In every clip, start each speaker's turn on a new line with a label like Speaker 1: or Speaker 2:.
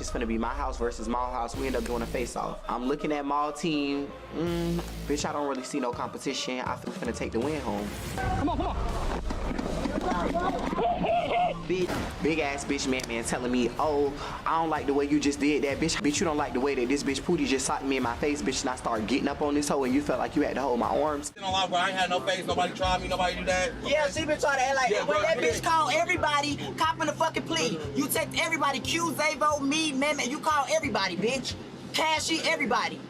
Speaker 1: it's gonna be my house versus Maul house. We end up doing a face-off. I'm looking at Maul team. Bitch, I don't really see no competition. I think we're gonna take the win home.
Speaker 2: Come on, come on.
Speaker 1: Big ass bitch man telling me, oh, I don't like the way you just did that, bitch. Bitch, you don't like the way that this bitch Pootie just socked me in my face, bitch, and I started getting up on this hoe and you felt like you had to hold my arms.
Speaker 3: I ain't had no face, nobody tried me, nobody do that.
Speaker 4: Yeah, she been trying to act like that. When that bitch called everybody, copping the fucking plea. You text everybody, Q, Zavo, me, Mehmet, you call everybody, bitch. Cashy, everybody.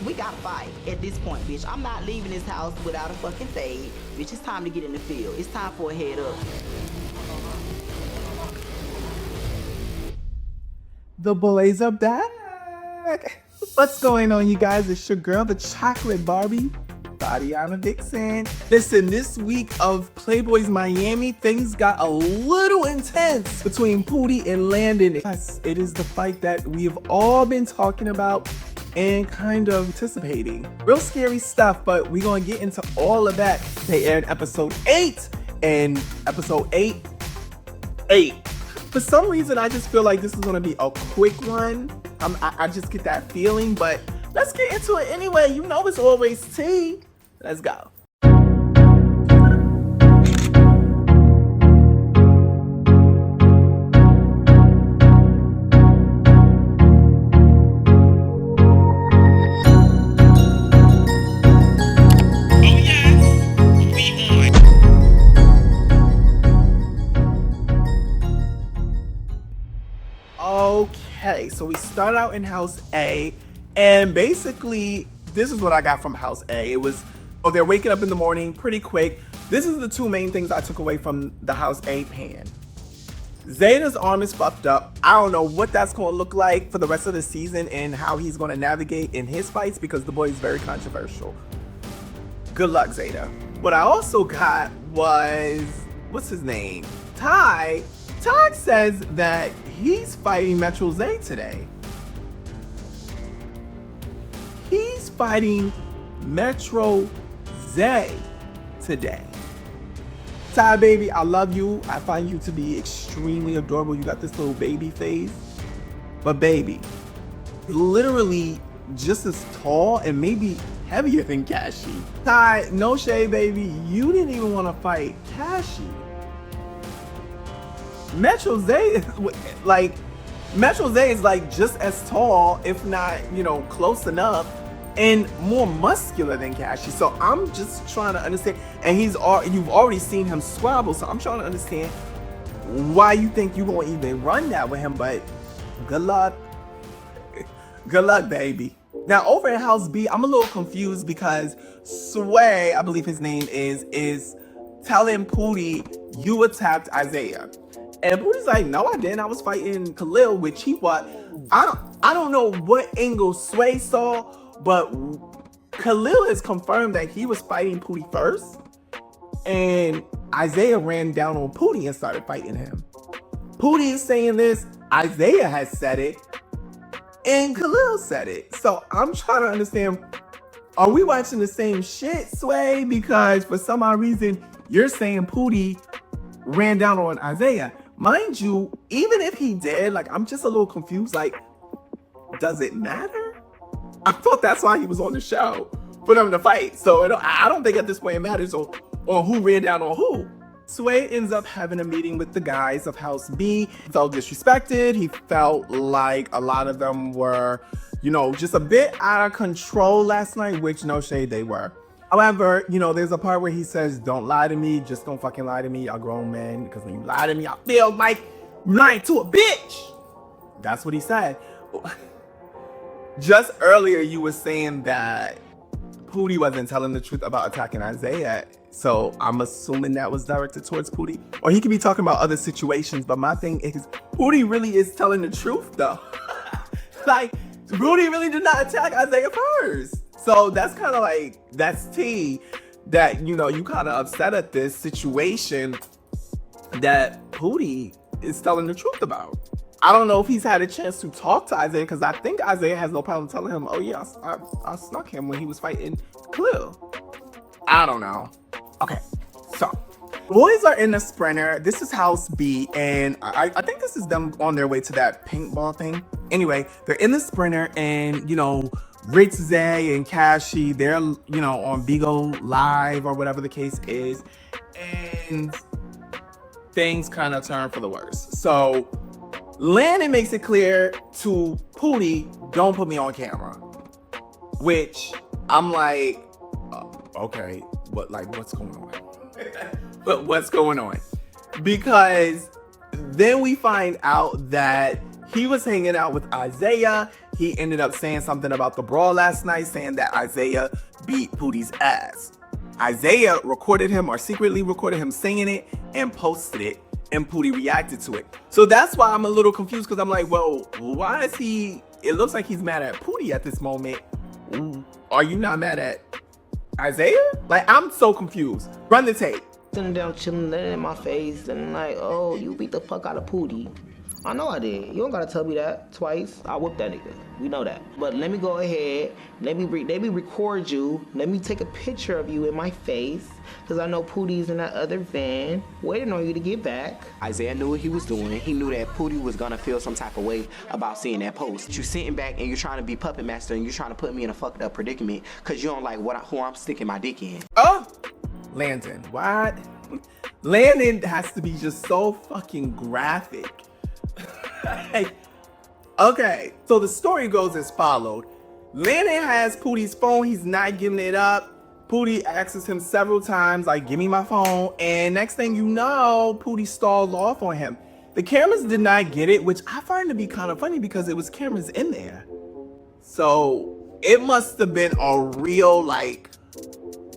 Speaker 4: We gotta fight at this point, bitch. I'm not leaving this house without a fucking fade. Bitch, it's time to get in the field. It's time for a head up.
Speaker 5: The boys are back. What's going on, you guys? It's your girl, the chocolate Barbie, Baddie on a Vixen. Listen, this week of PlayBoys Miami, things got a little intense between Pootie and Landon. Yes, it is the fight that we've all been talking about and kind of anticipating. Real scary stuff, but we're gonna get into all of that. They aired episode 8 and episode 8. For some reason, I just feel like this is gonna be a quick one. I just get that feeling, but let's get into it anyway. You know it's always tea. Let's go. Okay, so we start out in House A, and basically, this is what I got from House A. It was, they're waking up in the morning pretty quick. This is the two main things I took away from the House A pan. Zeta's arm is fucked up. I don't know what that's going to look like for the rest of the season and how he's going to navigate in his fights because the boy is very controversial. Good luck, Zeta. What I also got was, what's his name? Ty. Ty says that he's fighting Metro Zay today. He's fighting Metro Zay today. Ty, baby, I love you. I find you to be extremely adorable. You got this little baby face. But baby, literally just as tall and maybe heavier than Kashi. Ty, no shade, baby. You didn't even want to fight Kashi. Metro Zay is like just as tall, if not, close enough, and more muscular than Kashi. So I'm just trying to understand, and you've already seen him squabble, so I'm trying to understand why you think you're gonna even run that with him, but good luck. Good luck, baby. Now over in House B, I'm a little confused because Sway, I believe his name is telling Pootie, you attacked Isaiah. And Pootie's like, no, I didn't. I was fighting Khalil, which he what? I don't know what angle Sway saw, but Khalil has confirmed that he was fighting Pootie first, and Isaiah ran down on Pootie and started fighting him. Pootie is saying this, Isaiah has said it, and Khalil said it. So I'm trying to understand, are we watching the same shit, Sway? Because for some odd reason, you're saying Pootie ran down on Isaiah. Mind you, even if he did, I'm just a little confused. Does it matter? I thought that's why he was on the show, for them to fight. So I don't think at this point it matters on who ran down on who. Sway ends up having a meeting with the guys of House B. He felt disrespected. He felt like a lot of them were, just a bit out of control last night, which no shade they were. However, there's a part where he says, don't lie to me, just don't fucking lie to me, y'all grown men, because when you lie to me, I feel like lying to a bitch. That's what he said. Just earlier, you were saying that Pootie wasn't telling the truth about attacking Isaiah, so I'm assuming that was directed towards Pootie. Or he could be talking about other situations, but my thing is, Pootie really is telling the truth, though. Pootie really did not attack Isaiah first. So that's kind of that's tea that, you kind of upset at this situation that Pootie is telling the truth about. I don't know if he's had a chance to talk to Isaiah, because I think Isaiah has no problem telling him, oh yeah, I snuck him when he was fighting Khalil. I don't know. Okay, so Boys are in the Sprinter. This is House B, and I think this is them on their way to that paintball thing. Anyway, they're in the Sprinter, and you know, Rich, Zay, and Cashy, they're, you know, on Bigo Live or whatever the case is, and things kind of turn for the worse. So Landon makes it clear to Pootie, don't put me on camera, which I'm like, okay, but like, what's going on? But what's going on? Because then we find out that he was hanging out with Isaiah. He ended up saying something about the brawl last night, saying that Isaiah beat Pootie's ass. Isaiah recorded him, or secretly recorded him saying it, and posted it, and Pootie reacted to it. So that's why I'm a little confused, because I'm like, well, why is he, it looks like he's mad at Pootie at this moment. Are you not mad at Isaiah? Like, I'm so confused. Run the tape.
Speaker 2: Sitting down chilling, letting in my face, and like, oh, you beat the fuck out of Pootie. I know I did. You don't gotta tell me that twice. I whooped that nigga. We know that. But let me go ahead. Let me record you. Let me take a picture of you in my face, because I know Pootie's in that other van waiting on you to get back.
Speaker 1: Isaiah knew what he was doing. He knew that Pootie was gonna feel some type of way about seeing that post. You sitting back and you're trying to be puppet master, and you're trying to put me in a fucked up predicament because you don't like who I'm sticking my dick in.
Speaker 5: Oh, Landon, what? Landon has to be just so fucking graphic. Like, okay, so the story goes as followed. Landon has Pootie's phone. He's not giving it up. Pootie asks him several times, like, give me my phone. And next thing you know, Pootie stalled off on him. The cameras did not get it, which I find to be kind of funny because it was cameras in there. So it must have been a real, like,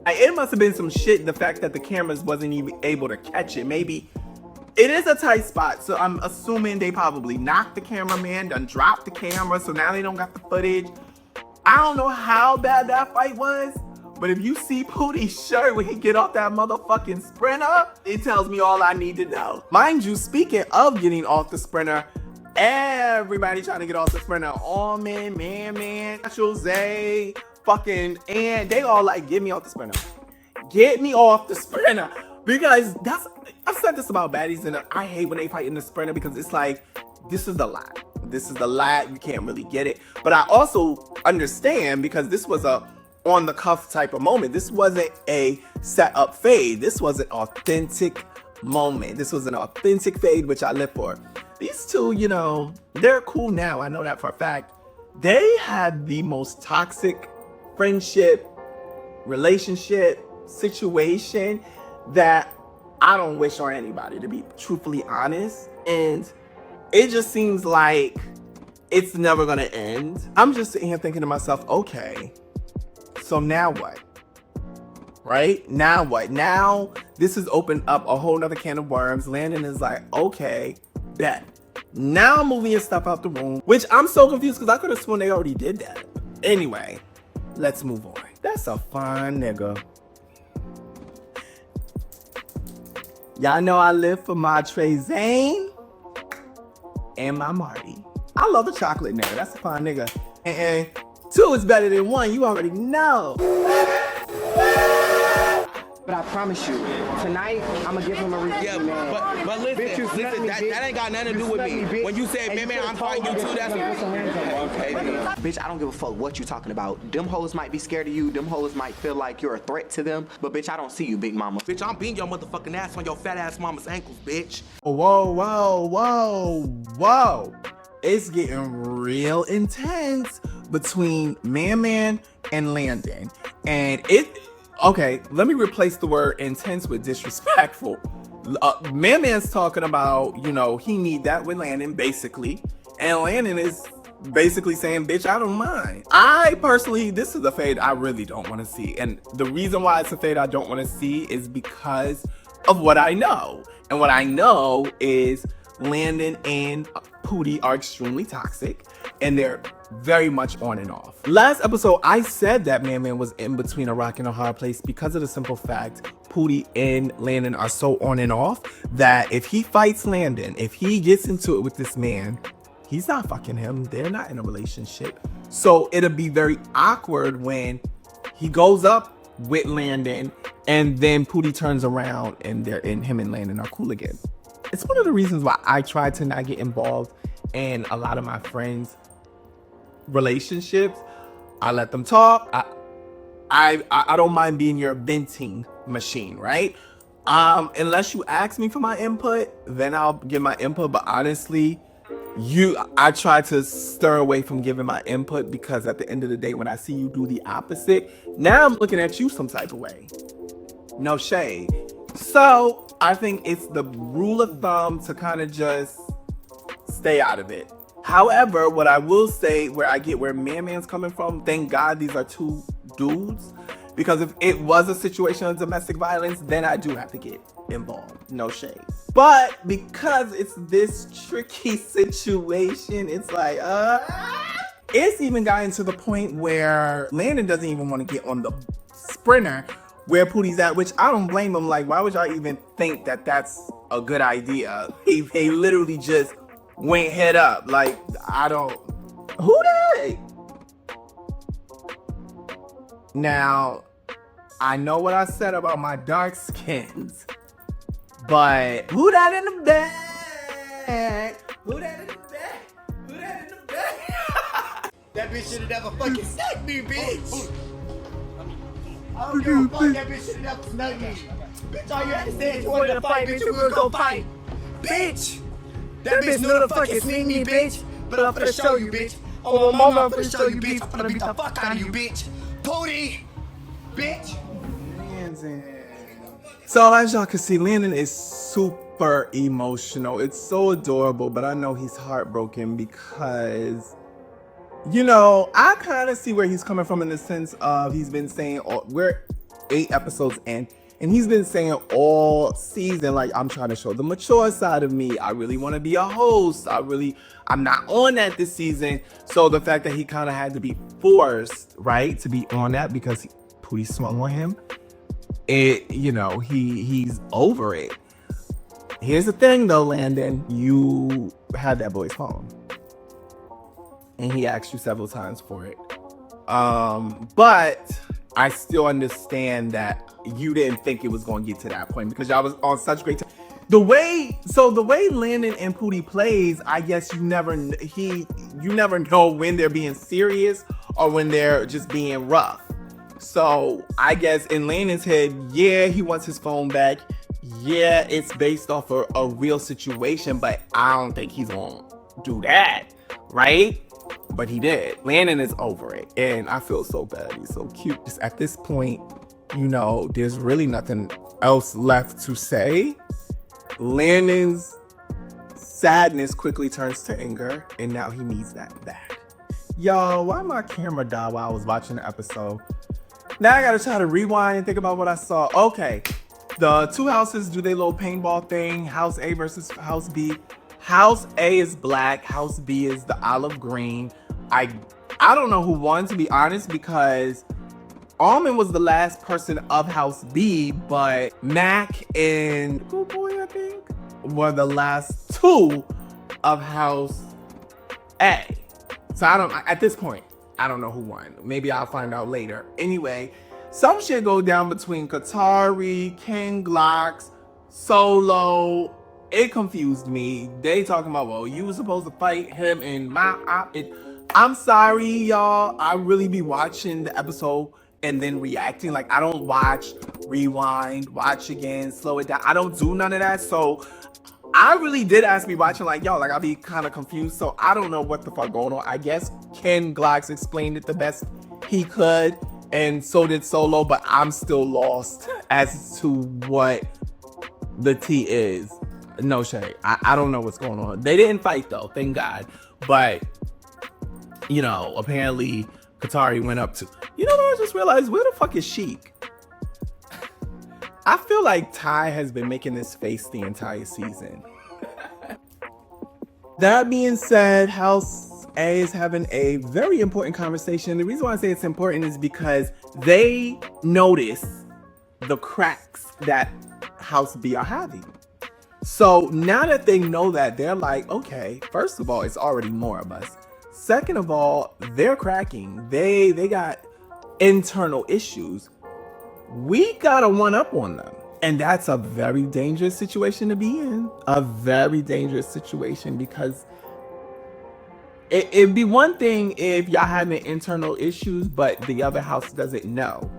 Speaker 5: it must have been some shit, the fact that the cameras wasn't even able to catch it. Maybe it is a tight spot, so I'm assuming they probably knocked the cameraman, done dropped the camera, so now they don't got the footage. I don't know how bad that fight was, but if you see Pootie's shirt when he get off that motherfucking Sprinter, it tells me all I need to know. Mind you, speaking of getting off the Sprinter, everybody trying to get off the Sprinter. Allman, Man, Jose, fucking, and they all like, get me off the Sprinter. Get me off the Sprinter. Because I've said this about baddies, and I hate when they fight in the Sprinter because it's like, this is the lot. This is the lot. You can't really get it. But I also understand because this was a on the cuff type of moment. This wasn't a set up fade. This was an authentic moment. This was an authentic fade, which I live for. These two, you know, they're cool now. I know that for a fact. They had the most toxic friendship, relationship, situation that I don't wish on anybody, to be truthfully honest. And it just seems like it's never gonna end. I'm just sitting here thinking to myself, okay, so now what? Right? Now what? Now this has opened up a whole nother can of worms. Landon is like, okay, bet. Now I'm moving your stuff out the room, which I'm so confused because I could have sworn they already did that. Anyway, let's move on. That's a fine nigga. Y'all know I live for my Trey Zane and my Marty. I love a chocolate nigga. That's a fine nigga. And two is better than one. You already know.
Speaker 1: But I promise you, tonight, I'm gonna give him a review,
Speaker 3: Yeah,
Speaker 1: man.
Speaker 3: but listen, that ain't got nothing to do with me. When you say, man, I'm fighting you too, that's okay.
Speaker 1: Bitch, I don't give a fuck what you talking about. Them hoes might be scared of you. Them hoes might feel like you're a threat to them. But bitch, I don't see you, big mama.
Speaker 3: Bitch, I'm beating your motherfucking ass on your fat ass mama's ankles, bitch.
Speaker 5: Whoa. It's getting real intense between Man and Landon. And okay, let me replace the word intense with disrespectful. Man's talking about, you know, he need that with Landon, basically. And Landon is basically saying, bitch, I don't mind. I personally, this is a fade I really don't want to see. And the reason why it's a fade I don't want to see is because of what I know. And what I know is Landon and Pootie are extremely toxic. And they're very much on and off. Last episode, I said that Man was in between a rock and a hard place because of the simple fact Pootie and Landon are so on and off that if he fights Landon, if he gets into it with this man, he's not fucking him. They're not in a relationship. So it'll be very awkward when he goes up with Landon, and then Pootie turns around and him and Landon are cool again. It's one of the reasons why I try to not get involved in a lot of my friends' relationships. I let them talk. I don't mind being your venting machine, right? Unless you ask me for my input, then I'll give my input. But honestly, I try to stir away from giving my input, because at the end of the day, when I see you do the opposite, now I'm looking at you some type of way. No shade. So I think it's the rule of thumb to kind of just stay out of it. However, what I will say, where I get where man's coming from, thank God these are two dudes, because if it was a situation of domestic violence, then I do have to get involved. No shade. But because it's this tricky situation, it's like, it's even gotten to the point where Landon doesn't even want to get on the sprinter where Pootie's at, which I don't blame him. Like, why would y'all even think that that's a good idea? He literally just went head up. Like, who they? Now, I know what I said about my dark skins, but who that in the back? Who that in the back? Who that in the back?
Speaker 1: That bitch should have never fucking snuck me, bitch. I don't give a fuck, that bitch should have never snuck me. Bitch, all you had to say is you wanted to fight, bitch, you will go fight. Bitch! That bitch knew to fucking sneak me, bitch. But I'm finna show you, bitch. Oh, my mama, I'm finna show you, bitch. I'm finna beat the fuck out of you, bitch. Pootie! Bitch!
Speaker 5: So as y'all can see, Landon is super emotional. It's so adorable, but I know he's heartbroken because, you know, I kind of see where he's coming from in the sense of he's been saying, we're 8 episodes in, and he's been saying all season, like, I'm trying to show the mature side of me. I really want to be a host. I'm not on that this season. So the fact that he kind of had to be forced, right, to be on that because Pootie swung on him, he's over it. Here's the thing though, Landon, you had that boy's phone. And he asked you several times for it. But I still understand that you didn't think it was going to get to that point because y'all was on such great time. The way Landon and Pootie plays, I guess you never know when they're being serious or when they're just being rough. So I guess in Landon's head, yeah, he wants his phone back. Yeah, it's based off of a real situation, but I don't think he's gonna do that, right? But he did. Landon is over it, and I feel so bad. He's so cute. Just at this point, there's really nothing else left to say. Landon's sadness quickly turns to anger, and now he needs that back. Yo, why my camera died while I was watching the episode? Now I gotta try to rewind and think about what I saw. Okay, the two houses do their little paintball thing. House A versus House B. House A is black. House B is the olive green. I don't know who won, to be honest, because Almond was the last person of House B, but Mac and Good Boy, I think, were the last two of House A. So at this point, I don't know who won. Maybe I'll find out later. Anyway, some shit go down between Katari, King Glocks, Solo. It confused me. They talking about, well, you were supposed to fight him and I'm sorry, y'all. I really be watching the episode and then reacting. Like, I don't watch, rewind, watch again, slow it down. I don't do none of that. So I really did ask me watching, like, yo, like, I'll be kind of confused. So I don't know what the fuck going on. I guess Ken Glocks explained it the best he could, and so did Solo, but I'm still lost as to what the tea is. No shade. I don't know what's going on. They didn't fight though, thank God. But, apparently Katari went up to, I just realized, where the fuck is Sheik? I feel like Ty has been making this face the entire season. That being said, House A is having a very important conversation. The reason why I say it's important is because they notice the cracks that House B are having. So now that they know that, they're like, okay, first of all, it's already more of us. Second of all, they're cracking. They got internal issues. we gotta one up on them. And that's a very dangerous situation to be in. A very dangerous situation, because it'd be one thing if y'all having internal issues, but the other house doesn't know.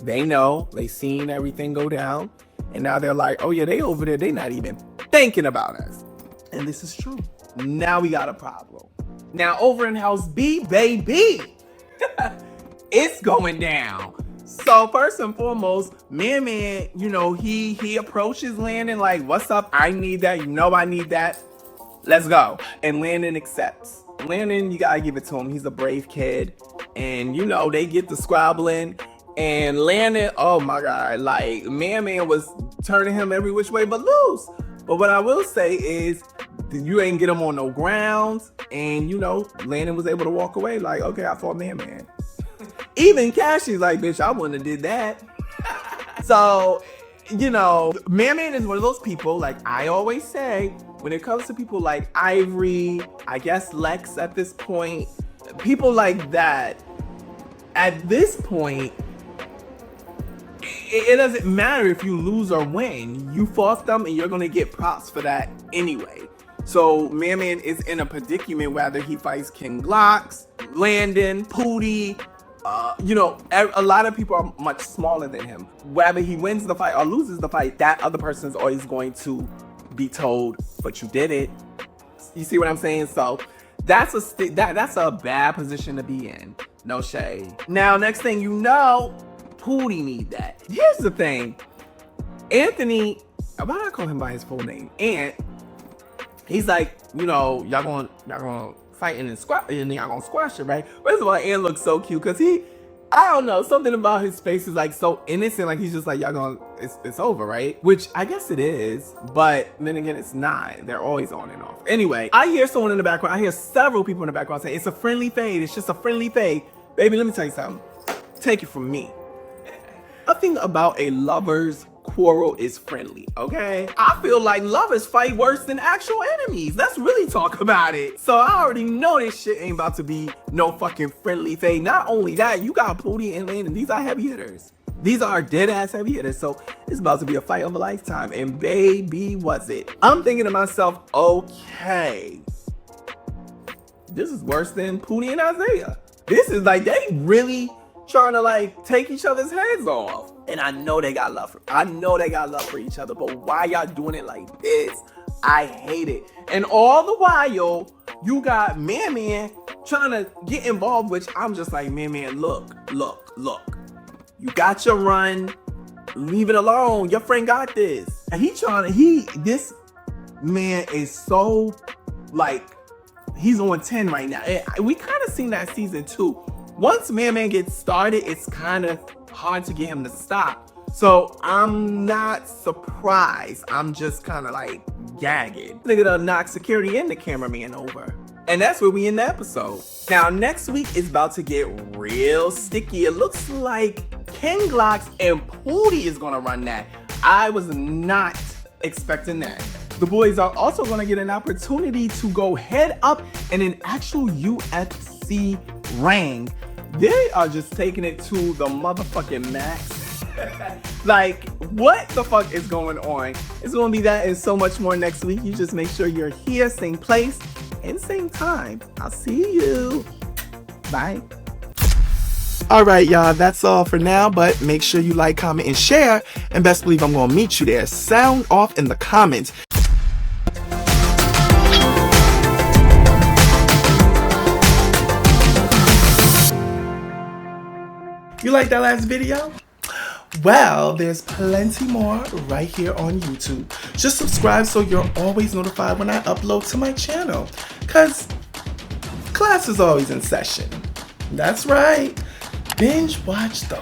Speaker 5: They know, they seen everything go down, and now they're like, oh yeah, they over there, they not even thinking about us. And this is true. Now we got a problem. Now over in house B, baby, it's going down. So first and foremost, man, you know, he approaches Landon like, what's up? I need that. You know I need that. Let's go. And Landon accepts. Landon, you gotta give it to him. He's a brave kid. And you know, they get the squabbling. And Landon, oh my God, like man was turning him every which way but loose. But what I will say is, you ain't get him on no grounds. And you know, Landon was able to walk away like, okay, I fought man. Even Cassie's like, bitch, I wouldn't have did that. So, you know, Man is one of those people, like I always say, when it comes to people like Ivory, I guess Lex at this point, people like that, at this point, it doesn't matter if you lose or win. You fought them and you're going to get props for that anyway. So Man is in a predicament whether he fights King Glocks, Landon, Pootie. You know, a lot of people are much smaller than him. Whether he wins the fight or loses the fight, that other person is always going to be told, but you did it. You see what I'm saying? So that's a bad position to be in. No shade. Now, next thing you know, Pootie need that. Here's the thing. Anthony, why do I call him by his full name? Ant. He's like, you know, y'all gonna fighting and y'all gonna squash it, right? First of all, Ant looks so cute because I don't know, something about his face is like so innocent, like he's just like, y'all gonna, it's over, right? Which I guess it is, but then again, it's not. They're always on and off. Anyway, I hear someone in the background, I hear several people in the background saying, it's a friendly fade, it's just a friendly fade. Baby, let me tell you something. Take it from me. Nothing about a lover's quarrel is friendly, okay? I feel like lovers fight worse than actual enemies. Let's really talk about it. So I already know this shit ain't about to be no fucking friendly thing. Not only that, you got Pootie and Landon. These are heavy hitters. These are dead ass heavy hitters. So it's about to be a fight of a lifetime. And baby, was it. I'm thinking to myself, okay, this is worse than Pootie and Isaiah. This is like, they really trying to like take each other's heads off. And I know they got love for each other, but why y'all doing it like this? I hate it. And all the while, you got Man trying to get involved, which I'm just like, Man, look. You got your run. Leave it alone. Your friend got this. And this man is so like, he's on 10 right now. And we kind of seen that season 2. Once Man gets started, it's kind of hard to get him to stop. So I'm not surprised. I'm just kind of like gagging. Nigga done knock security and the cameraman over. And that's where we end the episode. Now, next week is about to get real sticky. It looks like King Glocks and Pootie is gonna run that. I was not expecting that. The boys are also gonna get an opportunity to go head up in an actual UFC ring. They are just taking it to the motherfucking max. Like, what the fuck is going on? It's gonna be that and so much more next week. You just make sure you're here, same place and same time. I'll see you. Bye. All right, y'all, that's all for now, but make sure you like, comment, and share. And best believe I'm gonna meet you there. Sound off in the comments. You like that last video? Well, there's plenty more right here on YouTube. Just subscribe so you're always notified when I upload to my channel. Cause class is always in session. That's right. Binge watch the